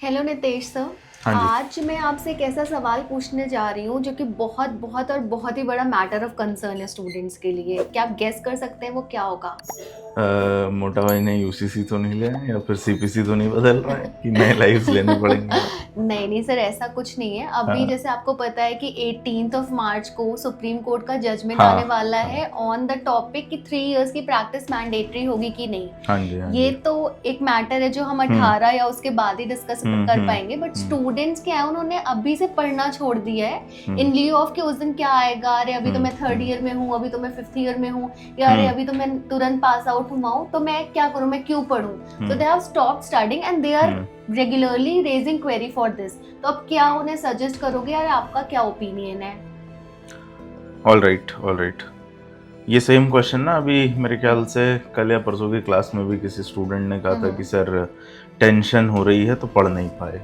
Hello Nitesh sir. हाँ जी। आज मैं आपसे एक ऐसा सवाल पूछने जा रही हूँ जो कि बहुत बहुत और बहुत ही बड़ा मैटर ऑफ कंसर्न है स्टूडेंट्स के लिए। क्या आप गेस कर सकते हैं वो क्या होगा? मोटा भाई ने यूसीसी तो नहीं लिया है या फिर सीपीसी तो नहीं बदल रहा है कि नए लाइव्स लेने पड़ेंगे? नहीं नहीं सर, ऐसा कुछ नहीं है। अभी हाँ जैसे आपको पता है कि 18th ऑफ मार्च को सुप्रीम कोर्ट का जजमेंट हाँ आने वाला हाँ है ऑन द टॉपिक कि 3 इयर्स की प्रैक्टिस मैंडेटरी होगी कि नहीं। हाँ जी। हाँ ये जी। तो एक मैटर है जो हम हम्म 18 या उसके बाद ही डिस्कस कर पाएंगे, बट हम्म स्टूडेंट्स क्या है, उन्होंने अभी से पढ़ना छोड़ दिया है हम्म इन लिeu ऑफ कि उस दिन क्या आएगा। अरे अभी तो मैं थर्ड हम्म ईयर में हूँ, अभी तो मैं फिफ्थ ईयर में हूँ, या अरे हम्म अभी तो मैं तुरंत पास आउट हुआ हूँ, तो मैं क्या करूँ, मैं क्यों पढूं। तो they have stopped studying and they are regularly raising query for this. तो अब क्या उन्हें सजेस्ट करोगे, यार आपका क्या ओपिनियन है? All right. ये सेम क्वेश्चन ना अभी मेरे ख्याल से कल या परसों की क्लास में भी किसी स्टूडेंट ने कहा था कि सर टेंशन हो रही है तो पढ़ नहीं पाए।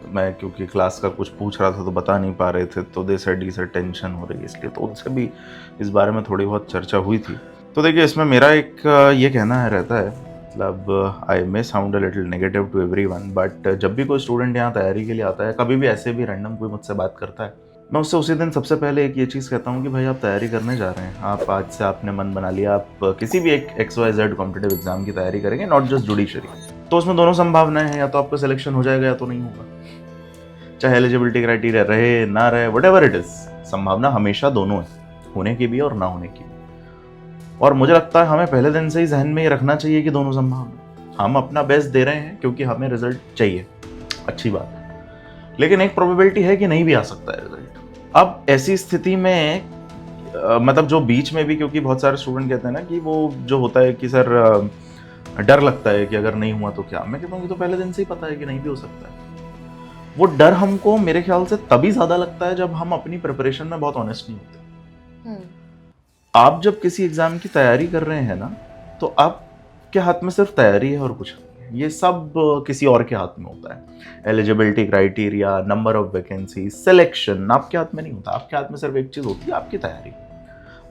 मैं क्योंकि क्लास का कुछ पूछ रहा था तो बता नहीं पा रहे थे, तो they said he sir tension हो रही है इसलिए। तो उनसे भी इस बारे में थोड़ी बहुत चर्चा हुई थी। तो देखिए, इसमें मेरा एक ये कहना है रहता है, मतलब I may sound a little negative to everyone, but जब भी कोई स्टूडेंट यहाँ तैयारी के लिए आता है, कभी भी ऐसे भी रैंडम कोई मुझसे बात करता है, मैं उससे उसी दिन सबसे पहले एक ये चीज़ कहता हूँ कि भाई आप तैयारी करने जा रहे हैं, आप आज से आपने मन बना लिया आप किसी भी एक XYZ कॉम्पिटेटिव एग्जाम की तैयारी करेंगे, नॉट जस्ट जुडिशरी। तो उसमें दोनों संभावनाएं हैं, या तो आपका सिलेक्शन हो जाएगा या तो नहीं होगा। चाहे एलिजिबिलिटी क्राइटेरिया रहे ना रहे, वट इट इज, संभावना हमेशा दोनों है, होने की भी और ना होने की भी। और मुझे लगता है हमें पहले दिन से ही जहन में ये रखना चाहिए कि दोनों संभावना, हम अपना बेस्ट दे रहे हैं क्योंकि हमें रिजल्ट चाहिए, अच्छी बात है, लेकिन एक प्रोबेबिलिटी है कि नहीं भी आ सकता है रिजल्ट। अब ऐसी स्थिति में मतलब जो बीच में भी, क्योंकि बहुत सारे स्टूडेंट कहते हैं ना कि वो जो होता है कि सर डर लगता है कि अगर नहीं हुआ तो क्या। मैं कहता हूँ कि तो पहले दिन से ही पता है कि नहीं भी हो सकता है। वो डर हमको मेरे ख्याल से तभी ज्यादा लगता है जब हम अपनी प्रिपरेशन में बहुत ऑनेस्ट नहीं होते। आप जब किसी एग्जाम की तैयारी कर रहे हैं ना, तो आपके हाथ में सिर्फ तैयारी है और कुछ नहीं है, ये सब किसी और के हाथ में होता है। Eligibility criteria, number of vacancy, selection आपके हाथ में नहीं होता। आपके हाथ में सिर्फ एक चीज होती है, आपकी तैयारी।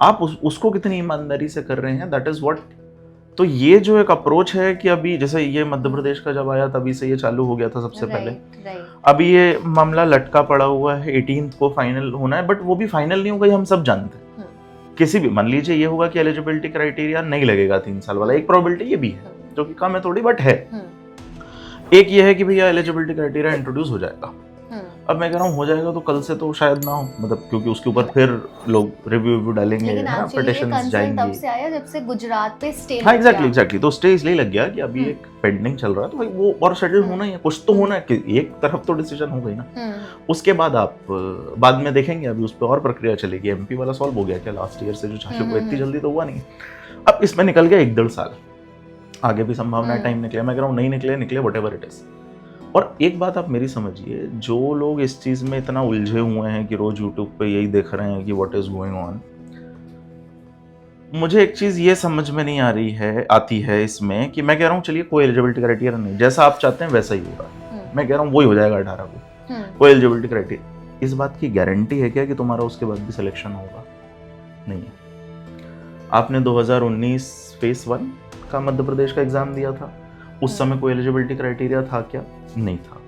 आप उसको कितनी ईमानदारी से कर रहे हैं, दैट इज व्हाट। तो ये जो एक अप्रोच है कि अभी जैसे ये मध्य प्रदेश का जब आया तभी से ये चालू हो गया था सबसे पहले। अभी ये मामला लटका पड़ा हुआ है, 18th को फाइनल होना है, बट वो भी फाइनल नहीं होगा, ये हम सब जानते हैं। किसी भी, मान लीजिए ये होगा कि एलिजिबिलिटी क्राइटेरिया नहीं लगेगा 3 साल वाला, एक प्रोबेबिलिटी ये भी है जो कि कम है थोड़ी, बट है। एक ये है कि भैया एलिजिबिलिटी क्राइटेरिया इंट्रोड्यूस हो जाएगा। अब मैं कह रहा हूँ हो जाएगा तो कल से तो शायद ना हो, मतलब क्योंकि उसके ऊपर फिर लोग रिव्यू डालेंगे, लेकिन है ना, पिटिशंस जाएंगी। तब से आया जब से गुजरात पे स्टे हाँ एग्जैक्टली। तो स्टे इसलिए लग गया कि अभी एक पेंडिंग चल रहा है, तो भाई वो और सेटल होना ही है, कुछ तो होना है कि एक तरफ तो डिसीजन हो गई ना। उसके बाद आप बाद में देखेंगे, अभी उस पर और प्रक्रिया चलेगी। MP वाला सॉल्व हो गया क्या लास्ट ईयर से जो चालू हुआ, इतनी जल्दी तो हुआ नहीं। अब इसमें निकल गया 1-1.5 साल, आगे भी संभावना टाइम निकले, मैं कह रहा हूँ नहीं निकले व्हाटएवर इट इज। और एक बात आप मेरी समझिए, जो लोग इस चीज में इतना उलझे हुए हैं कि रोज यूट्यूब पे यही देख रहे हैं कि व्हाट इज गोइंग ऑन, मुझे एक चीज ये समझ में नहीं आती है इसमें कि मैं कह रहा हूँ चलिए कोई एलिजिबिलिटी क्राइटेरिया नहीं, जैसा आप चाहते हैं वैसा ही होगा। मैं कह रहा हूँ वही हो जाएगा 18 को, कोई एलिजिबिलिटी क्राइटेरिया। इस बात की गारंटी है क्या कि तुम्हारा उसके बाद भी सिलेक्शन होगा? नहीं है। आपने 2019 फेस 1 का मध्य प्रदेश का एग्जाम दिया था, उस समय कोई एलिजिबिलिटी क्राइटेरिया था क्या? नहीं था।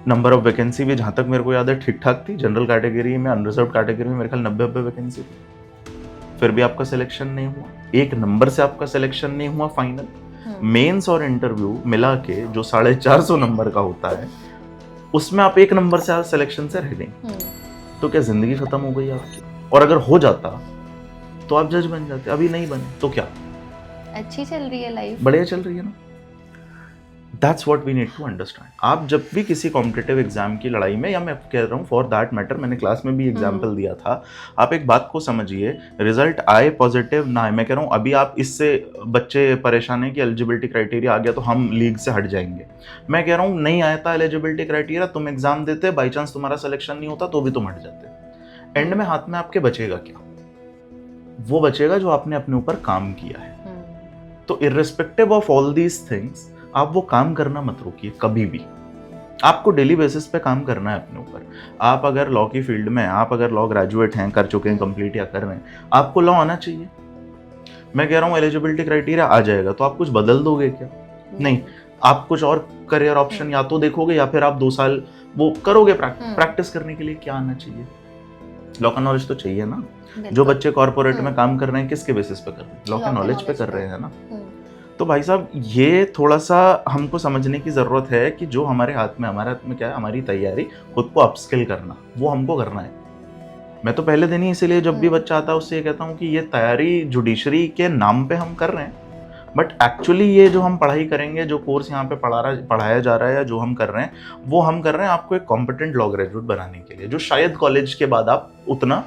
नंबर ऑफ वैकेंसी भी जहां तक मेरे को याद है ठीक ठाक थी। जनरल कैटेगरी में, अनरिजर्व कैटेगरी में मेरे ख्याल 90 वैकेंसी थी, फिर भी आपका सिलेक्शन नहीं हुआ। एक नंबर से आपका सिलेक्शन नहीं हुआ फाइनल। मेंस और इंटरव्यू मिला के जो 450 नंबर का होता है, उसमें आप एक नंबर से सिलेक्शन से रह गई, तो क्या जिंदगी खत्म हो गई आपकी? और अगर हो जाता तो आप जज बन जाते, अभी नहीं बने तो क्या? अच्छी चल रही है लाइफ, बढ़िया चल रही है ना। That's what we need to understand. आप जब भी किसी कॉम्पिटिटिव एग्जाम की लड़ाई में, या मैं कह रहा हूँ फॉर दैट मैटर, मैंने क्लास में भी एग्जाम्पल दिया था, आप एक बात को समझिए, रिजल्ट आए पॉजिटिव ना आए, मैं कह रहा हूँ अभी आप इससे बच्चे परेशान हैं कि एलिजिबिलिटी क्राइटेरिया आ गया तो हम लीग से हट जाएंगे। मैं कह रहा हूँ नहीं आया था एलिजिबिलिटी क्राइटेरिया, तुम एग्जाम देते, बाई चांस तुम्हारा सिलेक्शन नहीं होता तो भी तुम हट जाते। एंड में हाथ में आपके बचेगा क्या? वो बचेगा जो आपने अपने ऊपर काम किया है। तो irrespective of all these things, आप वो काम करना मत रोकिए कभी भी। आपको डेली बेसिस पे काम करना है अपने ऊपर। आप अगर लॉ की फील्ड में, आप अगर लॉ ग्रेजुएट हैं, कर चुके हैं कंप्लीट या कर रहे हैं, आपको लॉ आना चाहिए। मैं कह रहा हूँ एलिजिबिलिटी क्राइटेरिया आ जाएगा तो आप कुछ बदल दोगे क्या? नहीं। आप कुछ और करियर ऑप्शन या तो देखोगे या फिर आप 2 साल वो करोगे प्रैक्टिस करने के लिए। क्या आना चाहिए? लॉ का नॉलेज तो चाहिए ना। जो बच्चे कॉर्पोरेट में काम कर रहे हैं किसके बेसिस पे कर रहे हैं? लॉ का नॉलेज पे कर रहे हैं ना। तो भाई साहब ये थोड़ा सा हमको समझने की जरूरत है कि जो हमारे हाथ में क्या है, हमारी तैयारी खुद को अपस्किल करना, वो हमको करना है। मैं तो पहले दिन ही इसीलिए जब भी बच्चा आता है उससे ये कहता हूँ कि ये तैयारी जुडिशरी के नाम पे हम कर रहे हैं, बट एक्चुअली ये जो हम पढ़ाई करेंगे, जो कोर्स यहाँ पे पढ़ाया जा रहा है या जो हम कर रहे हैं, वो हम कर रहे हैं आपको एक कॉम्पिटेंट लॉ ग्रेजुएट बनाने के लिए, जो शायद कॉलेज के बाद आप उतना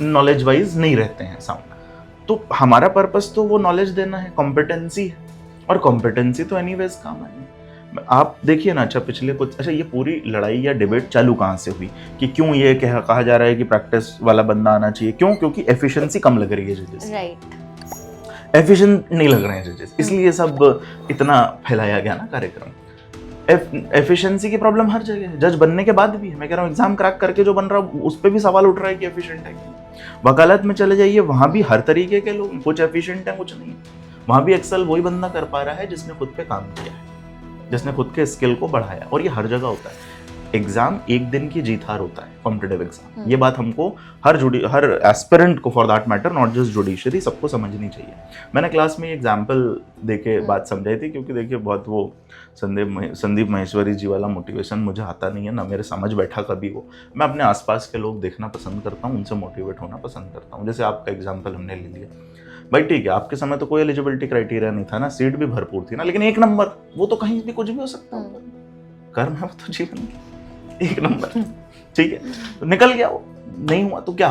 नॉलेज वाइज नहीं रहते हैं साउंड। तो हमारा पर्पस तो वो नॉलेज देना है, कॉम्पिटेंसी है, और कॉम्पिटेंसी तो एनीवेज काम है। आप देखिए ना, अच्छा ये पूरी लड़ाई या डिबेट चालू कहाँ से हुई कि क्यों ये कहा जा रहा है कि प्रैक्टिस वाला बंदा आना चाहिए? क्यों? क्योंकि एफिशिएंसी कम लग रही है जजेस, एफिशिएंट नहीं लग रहे हैं जजेस, इसलिए सब इतना फैलाया गया ना कार्यक्रम। एफिशिएंसी की प्रॉब्लम हर जगह है, जज बनने के बाद भी है। मैं कह रहा हूँ एग्जाम क्रैक करके जो बन रहा है उस पर भी सवाल उठ रहा है कि एफिशिएंट है कि। वकालत में चले जाइए, वहां भी हर तरीके के लोग, कुछ एफिशिएंट है कुछ नहीं। वहां भी एक्सेल वही बंदा कर पा रहा है जिसने खुद पे काम किया है, जिसने खुद के स्किल को बढ़ाया, और ये हर जगह होता है। एग्जाम एक दिन की जीत हार होता है, कॉम्पिटिटिव एग्जाम। ये बात हमको हर एस्पिरेंट को, for that matter, not just judiciary, सबको समझनी चाहिए। मैंने क्लास में एग्जाम्पल देके बात समझाई थी, क्योंकि देखिए बहुत वो संदीप महेश्वरी जी वाला मोटिवेशन मुझे आता नहीं है ना, मेरे समझ बैठा कभी वो। मैं अपने आसपास के लोग देखना पसंद करता हूँ, उनसे मोटिवेट होना पसंद करता हूँ। जैसे आपका एग्जाम्पल हमने ले लिया भाई, ठीक है, आपके समय तो कोई एलिजिबिलिटी क्राइटेरिया नहीं था ना, सीट भी भरपूर थी ना, लेकिन 1 नंबर वो तो कहीं भी कुछ भी हो सकता है। कर्म है वो तो जीवन की 1 नंबर, ठीक है, तो निकल गया वो, नहीं हुआ तो क्या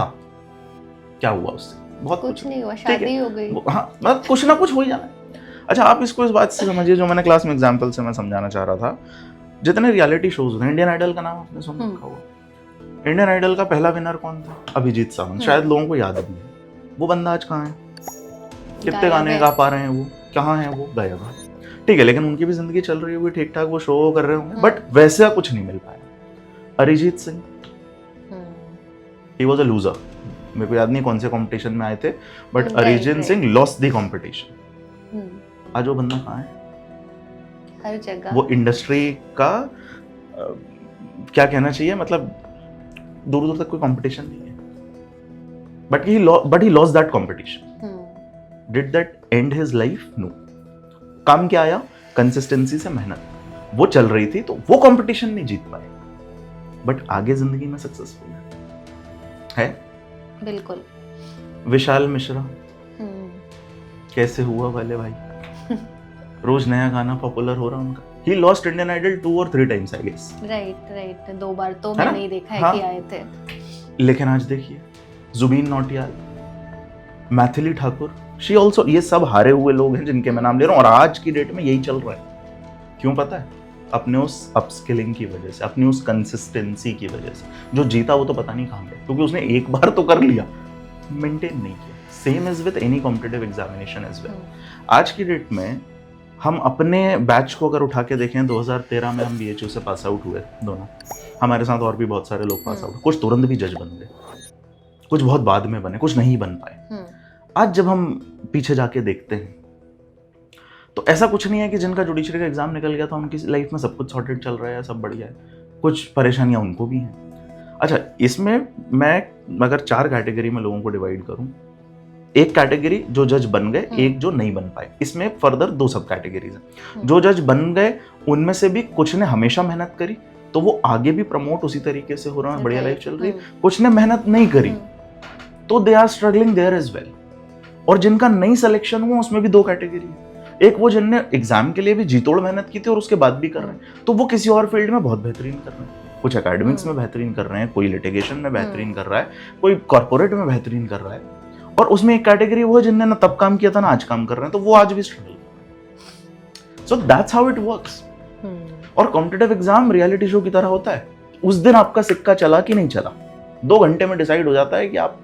हुआ उससे? बहुत कुछ नहीं हुआ, शादी हो गई। हाँ, मतलब कुछ ना कुछ हो ही जाना है। अच्छा, आप इसको इस बात से समझिए, जो मैंने क्लास में एग्जाम्पल से मैं समझाना चाह रहा था। जितने रियलिटी शोज होते हैं, इंडियन आइडल का नाम आपने सुन रखा होगा। इंडियन आइडल का पहला विनर कौन था? अभिजीत सावंत। शायद लोगों को याद भी है। वो बंदा आज कहाँ है? कितने गाने गा पा रहे हैं वो? कहाँ है वो? गायब है, ठीक है, लेकिन उनकी भी जिंदगी चल रही होगी ठीक ठाक, वो शो कर रहे होंगे, बट वैसा कुछ नहीं मिल पाया। Arijit Singh, he was a loser. मेरे को याद नहीं कौन से कंपटीशन में आए थे, but Arijit Singh lost the competition. आज वो बंदा कहाँ है? हर जगह। वो इंडस्ट्री का क्या कहना चाहिए, मतलब दूर दूर तक कोई कंपटीशन नहीं है, but he lost that competition. Did that end his life? No. काम क्या आया? कंसिस्टेंसी से मेहनत, वो चल रही थी, तो वो कंपटीशन नहीं जीत पाए, बट आगे जिंदगी में सक्सेसफुल है। बिल्कुल। विशाल मिश्रा कैसे हुआ वाले भाई? रोज नया गाना पॉपुलर हो रहा उनका। He lost Indian Idol 2 or 3 times I guess. Right 2 बार तो मैं नहीं देखा है कि आए थे। लेकिन आज देखिए, जुबीन नौटियाल, मैथिली ठाकुर, शी ऑल्सो, ये सब हारे हुए लोग हैं जिनके मैं नाम ले रहा हूँ, और आज की डेट में यही चल रहा है। क्यों पता है? अपने उस अपस्किलिंग की वजह से, अपनी उस कंसिस्टेंसी की वजह से। जो जीता वो तो पता नहीं कहाँ गया, क्योंकि उसने एक बार तो कर लिया, मेंटेन नहीं किया। Same is with any competitive examination as well. आज की डेट में हम अपने बैच को अगर उठा के देखें, 2013 में हम BHU से पास आउट हुए दोनों, हमारे साथ और भी बहुत सारे लोग पास आउट, कुछ तुरंत भी जज बन गए, कुछ बहुत बाद में बने, कुछ नहीं बन पाए। आज जब हम पीछे जाके देखते हैं तो ऐसा कुछ नहीं है कि जिनका जुडिशरी का एग्जाम निकल गया तो उनकी लाइफ में सब कुछ सॉर्टेड चल रहा है, सब बढ़िया है। कुछ परेशानियां उनको भी हैं। अच्छा, इसमें मैं अगर 4 कैटेगरी में लोगों को डिवाइड करूं, एक कैटेगरी जो जज बन गए, एक जो नहीं बन पाए। इसमें फर्दर 2 सब कैटेगरीज हैं। जो जज बन गए उनमें से भी कुछ ने हमेशा मेहनत करी, तो वो आगे भी प्रमोट उसी तरीके से हो रहा है, बढ़िया लाइफ चल रही है। कुछ ने मेहनत नहीं करी, तो they are struggling there as well. और जिनका नई सिलेक्शन हुआ उसमें भी 2 कैटेगरी है। एक वो जिनने एग्जाम के लिए भी जी तोड़ मेहनत की थी और उसके बाद भी कर रहे हैं, तो वो किसी और फील्ड में बहुत बेहतरीन कर रहे हैं। कुछ एकेडमिक्स में बेहतरीन कर रहे हैं, कोई लिटिगेशन में बेहतरीन कर रहा है, कोई कॉर्पोरेट में बेहतरीन कर रहा है। और उसमें एक कैटेगरी वो है जिनने ना तब काम किया था ना आज काम कर रहे हैं, तो वो आज भी स्ट्रगल कर रहे हैं। So that's how it works. और कॉम्पिटिटिव एग्जाम रियलिटी शो की तरह होता है। उस दिन आपका सिक्का चला कि नहीं चला, 2 घंटे में डिसाइड हो जाता है कि आप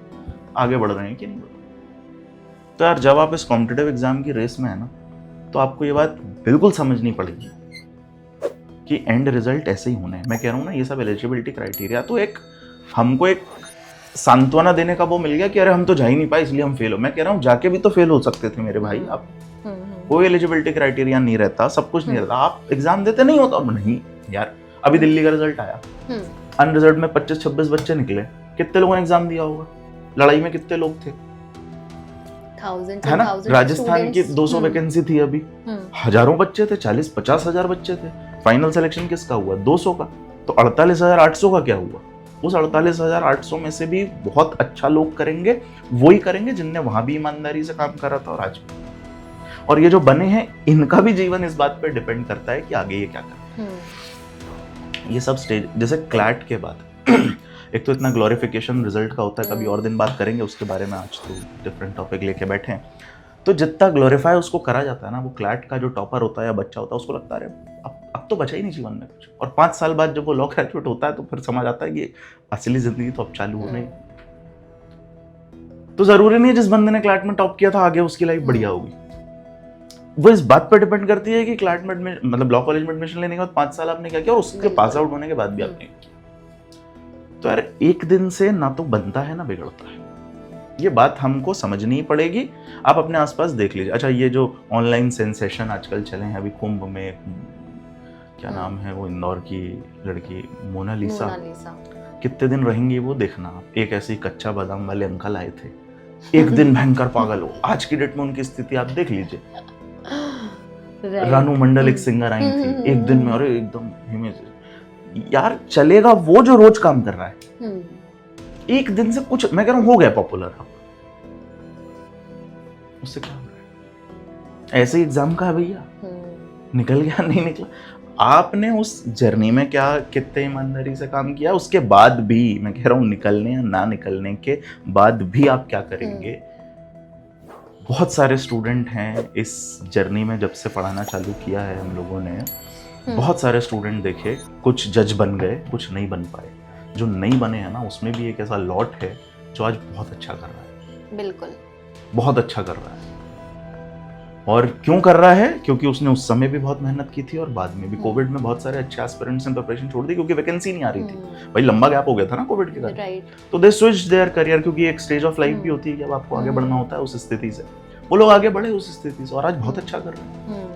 आगे बढ़ रहे हैं कि नहीं बढ़ रहे। तो यार, जब आप इस कॉम्पिटिटिव एग्जाम की रेस में है ना, तो आपको ये बात बिल्कुल समझनी पड़ेगी कि एंड रिजल्ट ऐसे ही होना है। मैं कह रहा हूँ ना, ये सब एलिजिबिलिटी क्राइटेरिया तो हमको एक सांत्वना देने का वो मिल गया कि अरे हम तो जा ही नहीं पाए इसलिए हम फेल हो। मैं कह रहा हूँ जाके भी तो फेल हो सकते थे मेरे भाई आप। कोई एलिजिबिलिटी क्राइटेरिया नहीं रहता, सब कुछ नहीं रहता, आप एग्जाम देते नहीं हो तो अब नहीं यार। अभी दिल्ली का रिजल्ट आया, अनरिजल्ट में 25-26 बच्चे निकले, कितने लोगों ने एग्जाम दिया होगा? लड़ाई में कितने लोग थे, है ना? राजस्थान की 200 वैकेंसी थी अभी, हजारों बच्चे थे, 40-50 हजार बच्चे थे, फाइनल सिलेक्शन किसका हुआ? 200 का। तो 48,800 का क्या हुआ? उस 48,800 में से भी बहुत अच्छा लोग करेंगे, वही करेंगे जिनने वहां भी ईमानदारी से काम करा था और आज भी। और ये जो बने हैं इनका भी जीवन इस बात पे डिपेंड करता है कि आगे ये क्या करें। ये सब स्टेज, जैसे क्लैट के बाद एक तो इतना ग्लोरिफिकेशन रिजल्ट का होता है, कभी और दिन बात करेंगे उसके बारे में, आज तो डिफरेंट टॉपिक लेके बैठे हैं। तो जितना ग्लोरीफाई उसको करा जाता है ना, वो क्लैट का जो टॉपर होता है या बच्चा होता है उसको लगता है अब तो बचा ही नहीं जीवन में कुछ। और 5 साल बाद जब वो लॉ ग्रेजुएट होता है तो फिर समझ आता है कि असली जिंदगी तो अब चालू हो रही। तो जरूरी नहीं है जिस बंदे ने क्लैट में टॉप किया था आगे उसकी लाइफ बढ़िया होगी। वो इस बात पर डिपेंड करती है कि क्लैट में मतलब लॉ कॉलेज में एडमिशन लेने के बाद 5 साल आपने क्या किया और उसके पास आउट होने के बाद भी आपने किया। तो यार एक दिन से ना तो बनता है ना बिगड़ता है, ये बात हमको समझनी पड़ेगी। आप अपने आसपास देख लीजिए। अच्छा, ये जो ऑनलाइन सेंसेशन आजकल चले हैं, अभी कुंभ में क्या नाम है वो इंदौर की लड़की मोनालिसा, कितने दिन रहेंगी वो देखना आप। एक ऐसे ही कच्चा बादाम वाले अंकल आए थे, एक दिन भयंकर पागल हो, आज की डेट में उनकी स्थिति आप देख लीजिए। रानू मंडल एक सिंगर आई थी, एक दिन में और एकदम यार चलेगा वो जो रोज काम कर रहा है, एक दिन से कुछ मैं कह रहा हूं हो गया पॉपुलर, उससे क्या हो रहा है? ऐसे एग्जाम का है भैया, निकल गया नहीं निकला। आपने उस जर्नी में क्या कितने ईमानदारी से काम किया, उसके बाद भी मैं कह रहा हूं निकलने या ना निकलने के बाद भी आप क्या करेंगे। बहुत सारे स्टूडेंट हैं इस जर्नी में, जब से पढ़ाना चालू किया है हम लोगों ने, बहुत सारे स्टूडेंट देखे, कुछ जज बन गए, कुछ नहीं बन पाए। जो नहीं बने हैं ना, उसमें भी एक ऐसा लॉट है जो आज बहुत अच्छा कर रहा है। बिल्कुल, बहुत अच्छा कर रहा है। और क्यों कर रहा है? क्योंकि उसने उस समय भी बहुत मेहनत की थी और बाद में भी। कोविड में बहुत सारे अच्छे एस्पिरेंट्स ने प्रिपरेशन छोड़ दी क्योंकि वैकेंसी नहीं आ रही थी। भाई लंबा गैप हो गया था ना कोविड के कारण, तो दे स्विच्ड देयर करियर, क्योंकि एक स्टेज ऑफ लाइफ भी होती है कि अब आपको आगे बढ़ना होता है उस स्थिति से। वो लोग आगे बढ़े उस स्थिति से और आज बहुत अच्छा कर रहे हैं।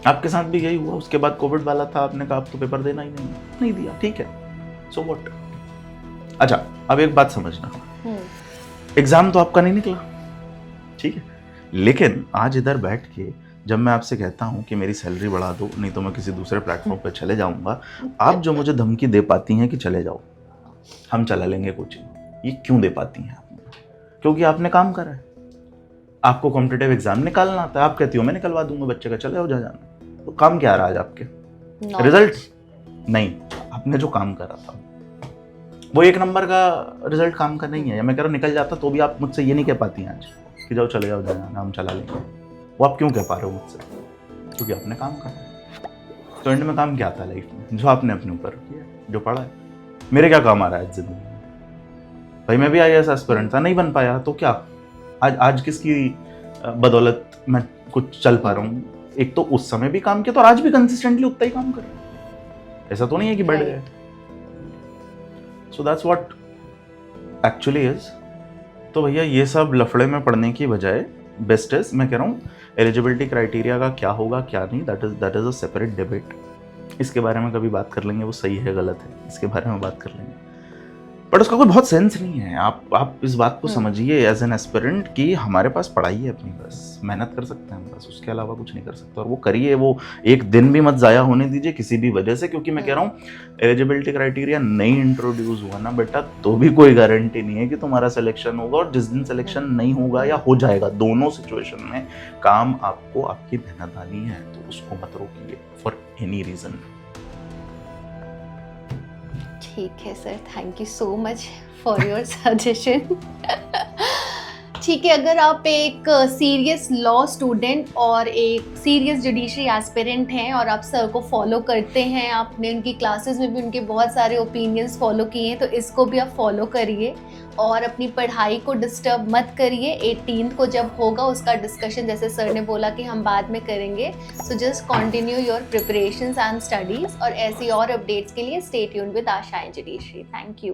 आपके साथ भी यही हुआ। उसके बाद कोविड वाला था, आपने कहा आप तो पेपर देना ही नहीं दिया, ठीक है, सो व्हाट। अच्छा, अब एक बात समझना, एग्जाम तो आपका नहीं निकला, ठीक है, लेकिन आज इधर बैठ के जब मैं आपसे कहता हूं कि मेरी सैलरी बढ़ा दो, नहीं तो मैं किसी दूसरे प्लेटफॉर्म पे चले जाऊंगा, आप जो मुझे धमकी दे पाती हैं कि चले जाओ, हम चला लेंगे कोचिंग, ये क्यों दे पाती हैं आप? क्योंकि आपने काम करा है, आपको कॉम्पिटिटिव एग्जाम निकालना आता है, आप कहती हो मैं निकलवा दूंगा बच्चे का, चले जाओ जा जाना। तो काम क्या रहा आज आपके? रिजल्ट नहीं, आपने जो काम करा था वो 1 नंबर का रिजल्ट काम का नहीं है। या मैं कह रहा हूं निकल जाता तो भी आप मुझसे ये नहीं कह पाती हैं आज कि जाओ चले जाओ जाना, हम चला लेंगे। वो आप क्यों कह पा रहे हो मुझसे? क्योंकि आपने काम करा। तो एंड में काम क्या आता है लाइफ में? जो आपने अपने ऊपर किया, जो पढ़ा है। मेरे क्या काम आ रहा है आज जिंदगी में? भाई मैं भी IAS एस्पिरेंट था, नहीं बन पाया, तो क्या आज किसकी बदौलत मैं कुछ चल पा रहा हूँ? एक तो उस समय भी काम किया तो आज भी कंसिस्टेंटली उतना ही काम कर रहा हूँ, ऐसा तो नहीं है कि बढ़ गए। So that's what actually is. तो भैया ये सब लफड़े में पड़ने की बजाय बेस्ट इज, मैं कह रहा हूँ एलिजिबिलिटी क्राइटेरिया का क्या होगा क्या नहीं, that is a separate debate. इसके बारे में कभी बात कर लेंगे, वो सही है गलत है, इसके बारे में बात कर लेंगे, बट उसका कोई बहुत सेंस नहीं है। आप इस बात को समझिए एज एन एस्पिरेंट कि हमारे पास पढ़ाई है अपनी, बस मेहनत कर सकते हैं बस, उसके अलावा कुछ नहीं कर सकते। और वो करिए, वो एक दिन भी मत ज़ाया होने दीजिए किसी भी वजह से, क्योंकि मैं कह रहा हूँ एलिजिबिलिटी क्राइटेरिया नहीं इंट्रोड्यूस हुआ ना बेटा, तो भी कोई गारंटी नहीं है कि तुम्हारा सिलेक्शन होगा। और जिस दिन सिलेक्शन नहीं होगा या हो जाएगा, दोनों सिचुएशन में काम आपको आपकी मेहनत आनी है, तो उसको मत रोकिए फॉर एनी रीजन। ठीक है sir, thank you so much for your suggestion. ठीक है, अगर आप एक सीरियस लॉ स्टूडेंट और एक सीरियस जुडिशरी एस्पिरेंट हैं और आप सर को फॉलो करते हैं, आपने उनकी क्लासेस में भी उनके बहुत सारे ओपिनियंस फॉलो किए हैं, तो इसको भी आप फॉलो करिए और अपनी पढ़ाई को डिस्टर्ब मत करिए। 18th को जब होगा उसका डिस्कशन, जैसे सर ने बोला कि हम बाद में करेंगे, so just continue your preparations and studies. और ऐसी और अपडेट्स के लिए stay tuned with Asha in judiciary. Thank you.